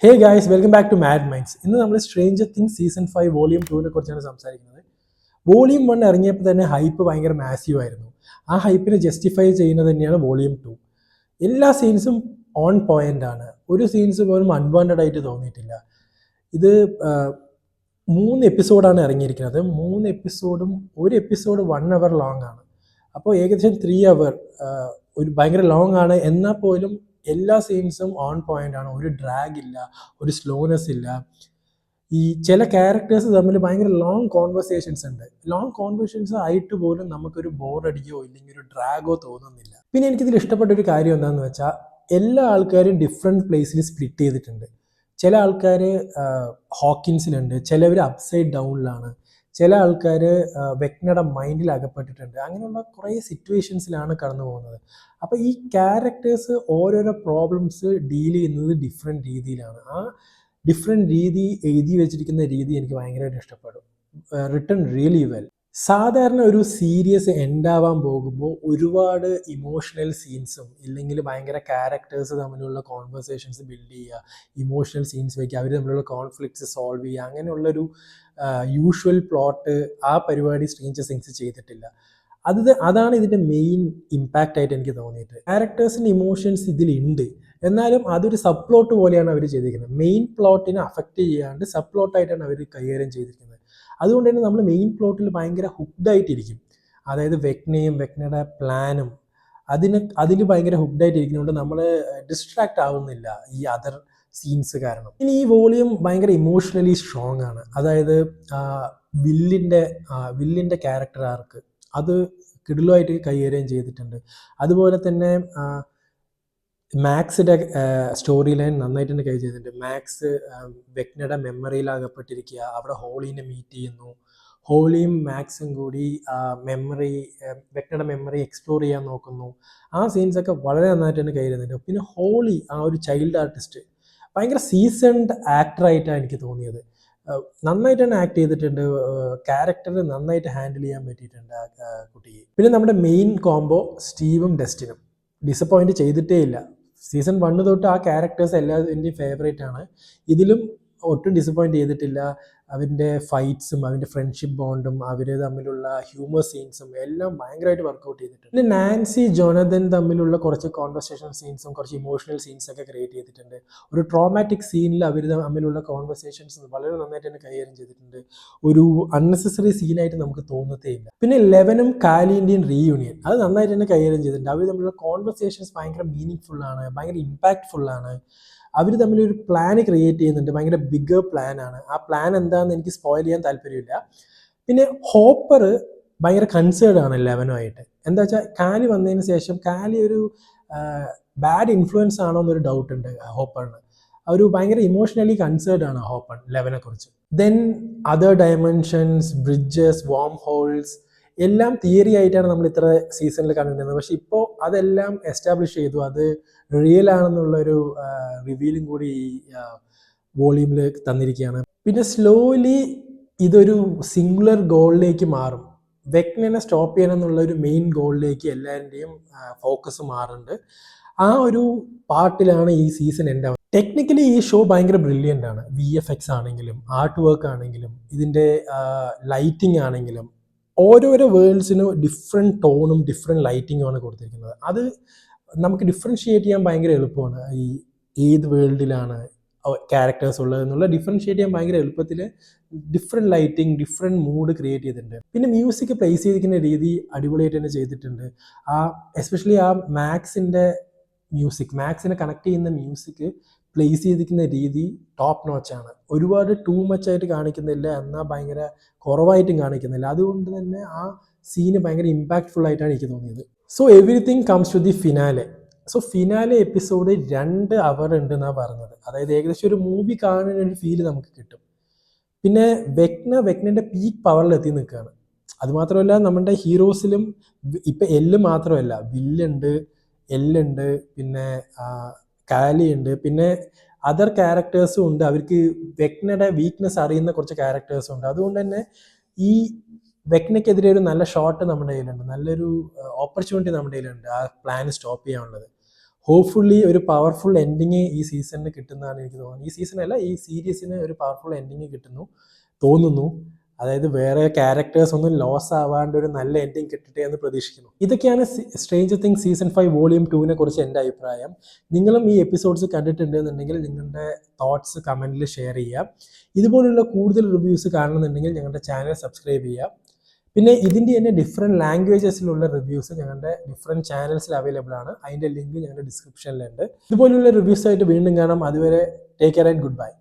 Hey guys, welcome back to Mad Minds. ഇന്ന് നമ്മൾ Stranger Things season 5 volume 2നെ കുറിച്ചാണ് സംസാരിക്കുന്നത്. വോളിയം 1 ഇറങ്ങിയപ്പോൾ തന്നെ ഹൈപ്പ് ഭയങ്കര മാസീവ് ആയിരുന്നു. ആ ഹൈപ്പിനെ ജസ്റ്റിഫൈ ചെയ്യുന്നത് തന്നെയാണ് വോളിയം 2. എല്ലാ സീൻസും ഓൺ പോയിന്റ് ആണ്. ഒരു സീൻസ് പോലും അൺവാണ്ടഡ് ആയിട്ട് തോന്നിയിട്ടില്ല. ഇത് 3 എപ്പിസോഡാണ് ഇറങ്ങിയിരിക്കുന്നത്. 3 എപ്പിസോഡും ഒരു എപ്പിസോഡ് 1 hour ലോങ് ആണ്. അപ്പോൾ ഏകദേശം 3 hour ഒരു ഭയങ്കര ലോങ് ആണ്. എന്നാൽ പോലും എല്ലാ സീൻസും ഓൺ പോയിന്റ് ആണ്. ഒരു ഡ്രാഗ് ഇല്ല, ഒരു സ്ലോനെസ് ഇല്ല. ഈ ചില ക്യാരക്ടേഴ്സ് തമ്മിൽ ഭയങ്കര ലോങ് കോൺവെർസേഷൻസ് ഉണ്ട്. ലോങ് കോൺവെർസേഷൻസ് ആയിട്ട് പോലും നമുക്കൊരു ബോറടിക്കോ ഇല്ലെങ്കിൽ ഒരു ഡ്രാഗോ തോന്നുന്നില്ല. പിന്നെ എനിക്കിതിൽ ഇഷ്ടപ്പെട്ട ഒരു കാര്യം എന്താണെന്ന് വെച്ചാൽ എല്ലാ ആൾക്കാരും ഡിഫറെൻറ്റ് പ്ലേസിൽ സ്പ്ലിറ്റ് ചെയ്തിട്ടുണ്ട്. ചില ആൾക്കാർ ഹോക്കിൻസിലുണ്ട്, ചിലവർ അപ്സൈഡ് ഡൗണിലാണ്, ചില ആൾക്കാർ വെക്നയുടെ മൈൻഡിൽ അകപ്പെട്ടിട്ടുണ്ട്. അങ്ങനെയുള്ള കുറേ സിറ്റുവേഷൻസിലാണ് കടന്നു പോകുന്നത്. അപ്പോൾ ഈ ക്യാരക്ടേഴ്സ് ഓരോരോ പ്രോബ്ലംസ് ഡീൽ ചെയ്യുന്നത് ഡിഫറെൻറ്റ് രീതിയിലാണ്. ആ ഡിഫറെൻറ്റ് രീതി എഴുതി വെച്ചിരിക്കുന്ന രീതി എനിക്ക് ഭയങ്കരമായിട്ട് ഇഷ്ടപ്പെടും. Written really well. സാധാരണ ഒരു സീരീസ് എൻഡാവാൻ പോകുമ്പോൾ ഒരുപാട് ഇമോഷണൽ സീൻസും ഇല്ലെങ്കിൽ ഭയങ്കര ക്യാരക്ടേഴ്സ് തമ്മിലുള്ള കോൺവെർസേഷൻസ് ബിൽഡ് ചെയ്യുക, ഇമോഷണൽ സീൻസ് വയ്ക്കുക, അവർ തമ്മിലുള്ള കോൺഫ്ലിക്ട്സ് സോൾവ് ചെയ്യുക, അങ്ങനെയുള്ളൊരു യൂഷ്വൽ പ്ലോട്ട് ആ പരിപാടി സ്ട്രേഞ്ചർ തിങ്സ് ചെയ്തിട്ടില്ല. അതാണ് ഇതിൻ്റെ മെയിൻ ഇമ്പാക്റ്റ് ആയിട്ട് എനിക്ക് തോന്നിയിട്ട്. ക്യാരക്ടേഴ്സിൻ്റെ ഇമോഷൻസ് ഇതിലുണ്ട്, എന്നാലും അതൊരു സബ് പ്ലോട്ട് പോലെയാണ് അവർ ചെയ്തിരിക്കുന്നത്. മെയിൻ പ്ലോട്ടിനെ അഫക്റ്റ് ചെയ്യാണ്ട് സബ് പ്ലോട്ടായിട്ടാണ് അവർ കൈകാര്യം ചെയ്തിരിക്കുന്നത്. അതുകൊണ്ട് തന്നെ നമ്മൾ മെയിൻ പ്ലോട്ടിൽ ഭയങ്കര ഹുക്ഡായിട്ടിരിക്കും. അതായത് വെക്നയുടെ പ്ലാനും അതിൽ ഭയങ്കര ഹുക്ഡായിട്ടിരിക്കുന്നതുകൊണ്ട് നമ്മൾ ഡിസ്ട്രാക്ട് ആവുന്നില്ല ഈ അതർ സീൻസ് കാരണം. ഇനി ഈ വോളിയം ഭയങ്കര ഇമോഷണലി സ്ട്രോങ് ആണ്. അതായത് വില്ലിൻ്റെ ക്യാരക്ടർ ആർക്ക് അത് കിടിലുമായിട്ട് കൈകാര്യം ചെയ്തിട്ടുണ്ട്. അതുപോലെ തന്നെ മാക്സിൻ്റെ സ്റ്റോറി ലൈൻ നന്നായിട്ട് തന്നെ കൈ ചെയ്തിട്ടുണ്ട്. മാക്സ് വെക്നയുടെ മെമ്മറിയിൽ അകപ്പെട്ടിരിക്കുക, അവിടെ ഹോളീനെ മീറ്റ് ചെയ്യുന്നു. ഹോളിയും മാക്സും കൂടി വെക്നയുടെ മെമ്മറി എക്സ്പ്ലോർ ചെയ്യാൻ നോക്കുന്നു. ആ സീൻസൊക്കെ വളരെ നന്നായിട്ട് തന്നെ കൈ ചെയ്യുന്നുണ്ട്. പിന്നെ ഹോളി ആ ഒരു ചൈൽഡ് ആർട്ടിസ്റ്റ് ഭയങ്കര സീസൺഡ് ആക്ടറായിട്ടാണ് എനിക്ക് തോന്നിയത്. നന്നായിട്ട് തന്നെ ആക്ട് ചെയ്തിട്ടുണ്ട്. ക്യാരക്ടർ നന്നായിട്ട് ഹാൻഡിൽ ചെയ്യാൻ പറ്റിയിട്ടുണ്ട് ആ കുട്ടിക്ക്. പിന്നെ നമ്മുടെ മെയിൻ കോംബോ സ്റ്റീവും ഡസ്റ്റിനും ഡിസപ്പോയിൻറ്റ് ചെയ്തിട്ടേ ഇല്ല. സീസൺ 1 തൊട്ട് ആ ക്യാരക്ടേഴ്സ് എല്ലാവരുടെയും ഫേവറേറ്റ് ആണ്. ഇതിലും ഒട്ടും ഡിസപ്പോയിൻറ്റ് ചെയ്തിട്ടില്ല. അവൻ്റെ ഫൈറ്റ്സും അവൻ്റെ ഫ്രണ്ട്ഷിപ്പ് ബോണ്ടും അവർ തമ്മിലുള്ള ഹ്യൂമർ സീൻസും എല്ലാം ഭയങ്കരമായിട്ട് വർക്കൗട്ട് ചെയ്തിട്ടുണ്ട്. പിന്നെ നാൻസി ജോനതൻ തമ്മിലുള്ള കുറച്ച് കോൺവെർസേഷൻ സീൻസും കുറച്ച് ഇമോഷണൽ സീൻസൊക്കെ ക്രിയേറ്റ് ചെയ്തിട്ടുണ്ട്. ഒരു ട്രോമാറ്റിക് സീനിൽ അവർ തമ്മിലുള്ള കോൺവെർസേഷൻസ് വളരെ നന്നായിട്ട് തന്നെ കൈകാര്യം ചെയ്തിട്ടുണ്ട്. ഒരു അൺനെസസറി സീനായിട്ട് നമുക്ക് തോന്നത്തേ ഇല്ല. പിന്നെ ലെവനും കാലിൻ്റെയും റീയൂണിയൻ അത് നന്നായിട്ട് തന്നെ കൈകാര്യം ചെയ്തിട്ടുണ്ട്. അവർ തമ്മിലുള്ള കോൺവെർസേഷൻസ് ഭയങ്കര മീനിങ് ഫുള്ളാണ്, ഭയങ്കര ഇമ്പാക്റ്റ്ഫുള്ളാണ്. അവർ തമ്മിലൊരു പ്ലാൻ ക്രിയേറ്റ് ചെയ്യുന്നുണ്ട്, ഭയങ്കര ബിഗ്ഗർ പ്ലാനാണ്. ആ പ്ലാൻ എന്താണെന്ന് എനിക്ക് സ്പോയിൽ ചെയ്യാൻ താല്പര്യമില്ല. പിന്നെ ഹോപ്പർ ഭയങ്കര കൺസേർഡ് ആണ് ലെവനുമായിട്ട്. എന്താ വെച്ചാൽ കാലി വന്നതിന് ശേഷം കാലി ഒരു ബാഡ് ഇൻഫ്ലുവൻസ് ആണോ എന്നൊരു ഡൗട്ട് ഉണ്ട് ഹോപ്പറിന്. ഒരു ഭയങ്കര ഇമോഷണലി കൺസേർഡ് ആണ് ഹോപ്പർ ലെവനെ കുറിച്ച്. Then other dimensions, bridges, wormholes എല്ലാം തിയറി ആയിട്ടാണ് നമ്മൾ ഇത്ര സീസണിൽ കണ്ടിരുന്നത്. പക്ഷെ ഇപ്പോൾ അതെല്ലാം എസ്റ്റാബ്ലിഷ് ചെയ്തു, അത് റിയൽ ആണെന്നുള്ളൊരു റിവീലും കൂടി ഈ വോളിയൂമിൽ തന്നിരിക്കുകയാണ്. പിന്നെ സ്ലോലി ഇതൊരു സിംഗുലർ ഗോളിലേക്ക് മാറും. വെക്നനെ സ്റ്റോപ്പ് ചെയ്യണം എന്നുള്ള ഒരു മെയിൻ ഗോളിലേക്ക് എല്ലാവരുടെയും ഫോക്കസ് മാറുന്നുണ്ട്. ആ ഒരു പാർട്ടിലാണ് ഈ സീസൺ എൻ്റെ. ടെക്നിക്കലി ഈ ഷോ ഭയങ്കര ബ്രില്യൻ്റ് ആണ്. VFX ആണെങ്കിലും ആർട്ട് വർക്ക് ആണെങ്കിലും ഇതിൻ്റെ ലൈറ്റിംഗ് ആണെങ്കിലും ഓരോരോ വേൾഡ്സിനും ഡിഫറെൻറ്റ് ടോണും ഡിഫറെൻറ്റ് ലൈറ്റിങ്ങുമാണ് കൊടുത്തിരിക്കുന്നത്. അത് നമുക്ക് ഡിഫറൻഷിയേറ്റ് ചെയ്യാൻ ഭയങ്കര എളുപ്പമാണ്. ഈ ഏത് വേൾഡിലാണ് ക്യാരക്ടേഴ്സ് ഉള്ളതെന്നുള്ള ഡിഫറൻഷിയേറ്റ് ചെയ്യാൻ ഭയങ്കര എളുപ്പത്തിൽ different lighting, different mood create ചെയ്തിട്ടുണ്ട്. പിന്നെ മ്യൂസിക് പ്ലേസ് ചെയ്തിരിക്കുന്ന രീതി അടിപൊളിയായിട്ട് തന്നെ ചെയ്തിട്ടുണ്ട്. എസ്പെഷ്യലി ആ മാക്സിനെ കണക്ട് ചെയ്യുന്ന മ്യൂസിക് പ്ലേസ് ചെയ്തിരിക്കുന്ന രീതി ടോപ്പ് നോച്ചാണ്. ഒരുപാട് ടൂ മച്ച് ആയിട്ട് കാണിക്കുന്നില്ല, എന്നാൽ ഭയങ്കര കുറവായിട്ടും കാണിക്കുന്നില്ല. അതുകൊണ്ട് തന്നെ ആ സീന് ഭയങ്കര ഇമ്പാക്റ്റ്ഫുൾ ആയിട്ടാണ് എനിക്ക് തോന്നിയത്. So everything comes to the finale. So finale episode 2 hour ഉണ്ടെന്നാണ് പറഞ്ഞത്. അതായത് ഏകദേശം ഒരു മൂവി കാണുന്ന ഒരു ഫീല് നമുക്ക് കിട്ടും. പിന്നെ വെക്നൻ്റെ പീക്ക് പവറിലെത്തി നിൽക്കുകയാണ്. അതുമാത്രമല്ല നമ്മുടെ ഹീറോസിലും ഇപ്പം എല്ല് മാത്രമല്ല, വില്ലുണ്ട്, എല്ലുണ്ട്, പിന്നെ കാലി ഉണ്ട്, പിന്നെ അതർ ക്യാരക്ടേഴ്സും ഉണ്ട്. അവർക്ക് വെക്നയുടെ വീക്ക്നെസ് അറിയുന്ന കുറച്ച് ക്യാരക്ടേഴ്സും ഉണ്ട്. അതുകൊണ്ട് തന്നെ ഈ വെക്നയ്ക്കെതിരെ ഒരു നല്ല ഷോട്ട് നമ്മുടെ കയ്യിലുണ്ട്, നല്ലൊരു ഓപ്പർച്യൂണിറ്റി നമ്മുടെ കയ്യിലുണ്ട് ആ പ്ലാൻ സ്റ്റോപ്പ് ചെയ്യാനുള്ളത്. ഹോപ്പ്ഫുള്ളി ഒരു പവർഫുൾ എൻഡിങ് ഈ സീസണിന് കിട്ടുന്നതാണ് എനിക്ക് തോന്നുന്നത്. ഈ സീസണല്ല, ഈ സീരീസിന് ഒരു പവർഫുൾ എൻഡിങ് തോന്നുന്നു. അതായത് വേറെ ക്യാരക്ടേഴ്സ് ഒന്നും ലോസ് ആവാണ്ട് ഒരു നല്ല എൻഡിങ് കിട്ടട്ടെ എന്ന് പ്രതീക്ഷിക്കുന്നു. ഇതൊക്കെയാണ് സ്ട്രേഞ്ചർ തിങ്സ് സീസൺ 5 വോളിയം 2നെ കുറിച്ച് എൻ്റെ അഭിപ്രായം. നിങ്ങളും ഈ എപ്പിസോഡ്സ് കണ്ടിട്ടുണ്ട് എന്നുണ്ടെങ്കിൽ നിങ്ങളുടെ തോട്ട്സ് കമൻറ്റിൽ ഷെയർ ചെയ്യുക. ഇതുപോലുള്ള കൂടുതൽ റിവ്യൂസ് കാണുന്നുണ്ടെങ്കിൽ ഞങ്ങളുടെ ചാനൽ സബ്സ്ക്രൈബ് ചെയ്യുക. പിന്നെ ഇതിൻ്റെ തന്നെ ഡിഫറെൻറ്റ് ലാംഗ്വേജസിലുള്ള റിവ്യൂസ് ഞങ്ങളുടെ ഡിഫറെൻറ്റ് ചാനൽസിൽ അവൈലബിൾ ആണ്. അതിൻ്റെ ലിങ്ക് ഞങ്ങളുടെ ഡിസ്ക്രിപ്ഷനിലുണ്ട്. ഇതുപോലുള്ള റിവ്യൂസായിട്ട് വീണ്ടും കാണാം. അതുവരെ take care and good bye.